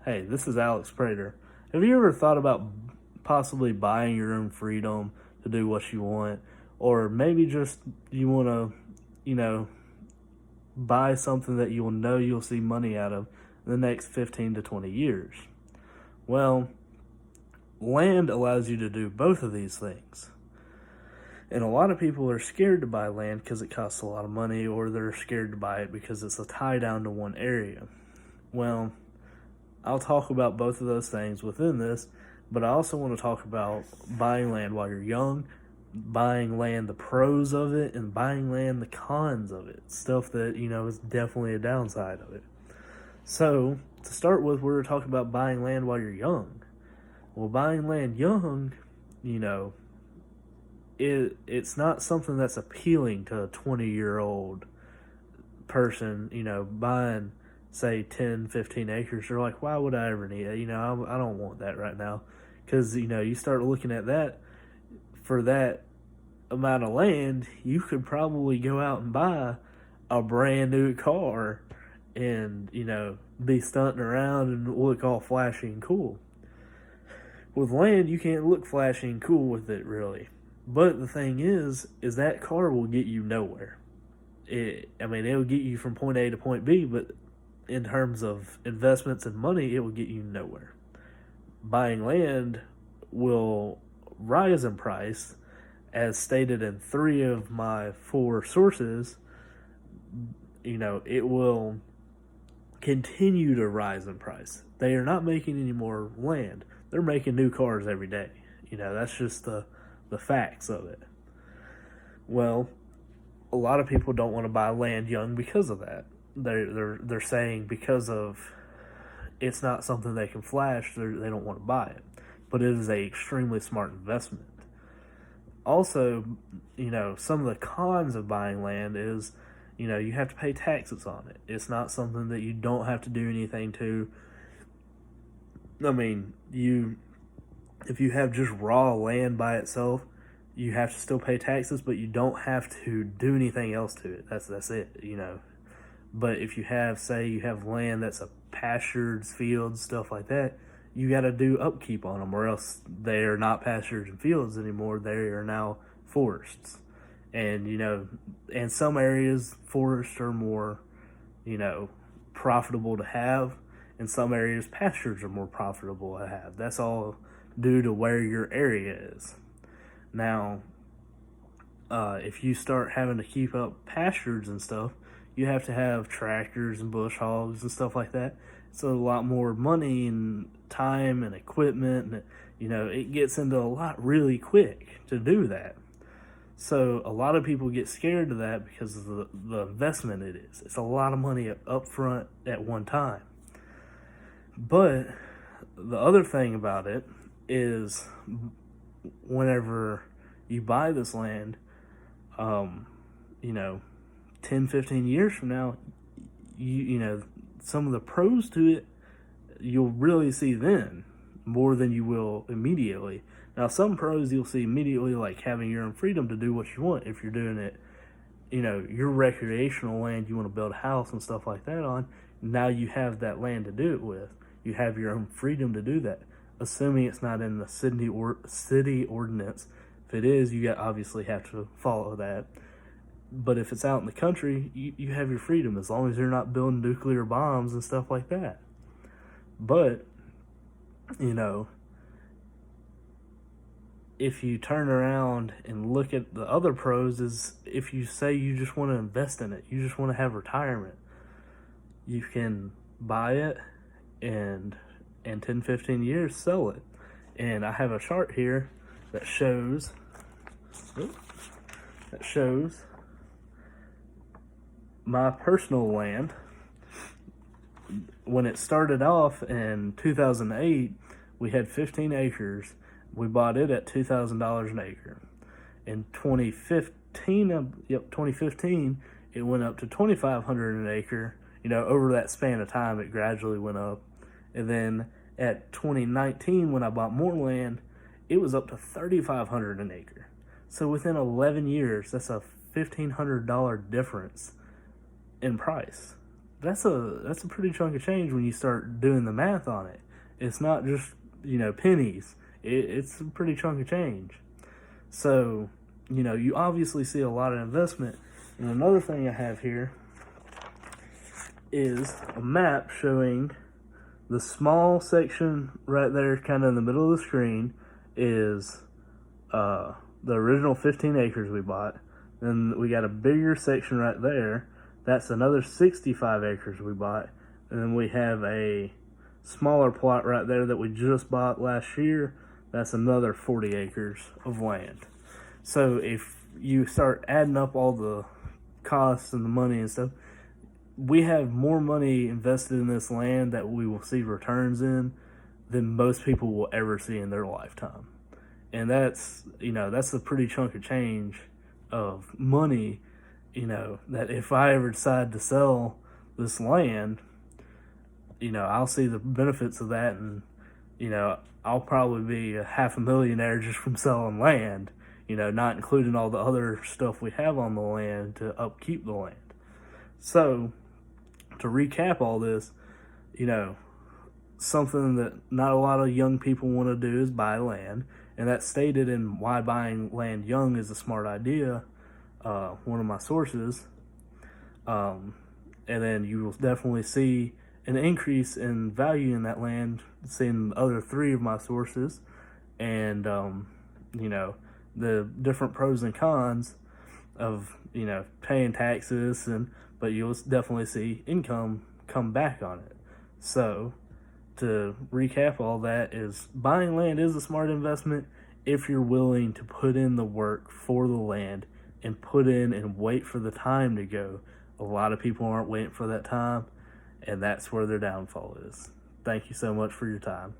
Hey, this is Alex Prater. Have you ever thought about possibly buying your own freedom to do what you want? Or maybe just you want to, you know, buy something that you'll know you'll see money out of in the next 15 to 20 years? Well, land allows you to do both of these things. And a lot of people are scared to buy land because it costs a lot of money, or they're scared to buy it because it's a tie down to one area. Well, I'll talk about both of those things within this, but I also want to talk about buying land while you're young, buying land, the pros of it, and buying land, the cons of it. Stuff that, is definitely a downside of it. So, to start with, we're talking about buying land while you're young. Well, buying land young, it's not something that's appealing to a 20-year-old person, buying, say, 10, 15 acres. They're like, why would I ever need it? I don't want that right now. Because, you start looking at that, for that amount of land, you could probably go out and buy a brand new car and, be stunting around and look all flashy and cool. With land, you can't look flashy and cool with it, really. But the thing is that car will get you nowhere. It'll get you from point A to point B, but in terms of investments and money, it will get you nowhere. Buying land will rise in price, as stated in 3 of my 4 sources. It will continue to rise in price. They are not making any more land. They're making new cars every day. That's just the facts of it. Well, a lot of people don't want to buy land young because of that. They're saying because of it's not something they can flash, they don't want to buy it. But it is a extremely smart investment. Also, some of the cons of buying land is, you have to pay taxes on it. It's not something that you don't have to do anything to. If you have just raw land by itself, you have to still pay taxes, but you don't have to do anything else to it. That's it, But if you have, say, you have land that's a pastures, fields, stuff like that, you got to do upkeep on them, or else they are not pastures and fields anymore. They are now forests. And, in some areas, forests are more, profitable to have. In some areas, pastures are more profitable to have. That's all due to where your area is. Now, if you start having to keep up pastures and stuff, you have to have tractors and bush hogs and stuff like that. It's a lot more money and time and equipment, and it gets into a lot really quick to do that. So a lot of people get scared of that because of the investment it is. It's a lot of money up front at one time. But the other thing about it is, whenever you buy this land, 10, 15 years from now, some of the pros to it, you'll really see then more than you will immediately. Now, some pros you'll see immediately, like having your own freedom to do what you want. If you're doing it, your recreational land, you want to build a house and stuff like that on, now you have that land to do it with. You have your own freedom to do that, assuming it's not in the city ordinance. If it is, you obviously have to follow that. But if it's out in the country, you have your freedom, as long as you're not building nuclear bombs and stuff like that. But, if you turn around and look at the other pros, is if you say you just want to invest in it, you just want to have retirement, you can buy it and in 10, 15 years sell it. And I have a chart here that shows my personal land. When it started off in 2008, we had 15 acres. We bought it at $2,000 an acre. In 2015, it went up to $2,500 an acre. Over that span of time, it gradually went up. And then at 2019, when I bought more land, it was up to $3,500 an acre. So within 11 years, that's a $1,500 difference in price. that's a pretty chunk of change when you start doing the math on it. It's not just, pennies. It's a pretty chunk of change. So, you obviously see a lot of investment. And another thing I have here is a map showing the small section right there, kind of in the middle of the screen, is the original 15 acres we bought. Then we got a bigger section right there. That's another 65 acres we bought. And then we have a smaller plot right there that we just bought last year. That's another 40 acres of land. So if you start adding up all the costs and the money and stuff, we have more money invested in this land that we will see returns in than most people will ever see in their lifetime. And that's a pretty chunk of change of money, that if I ever decide to sell this land, I'll see the benefits of that, and, I'll probably be $500,000 just from selling land, not including all the other stuff we have on the land to upkeep the land. So, to recap all this, something that not a lot of young people want to do is buy land, and that's stated in Why Buying Land Young is a Smart Idea, one of my sources. And then you will definitely see an increase in value in that land, seeing the other three of my sources, and the different pros and cons of paying taxes, but you'll definitely see income come back on it. So, to recap all that, is buying land is a smart investment if you're willing to put in the work for the land and put in and wait for the time to go. A lot of people aren't waiting for that time, and that's where their downfall is. Thank you so much for your time.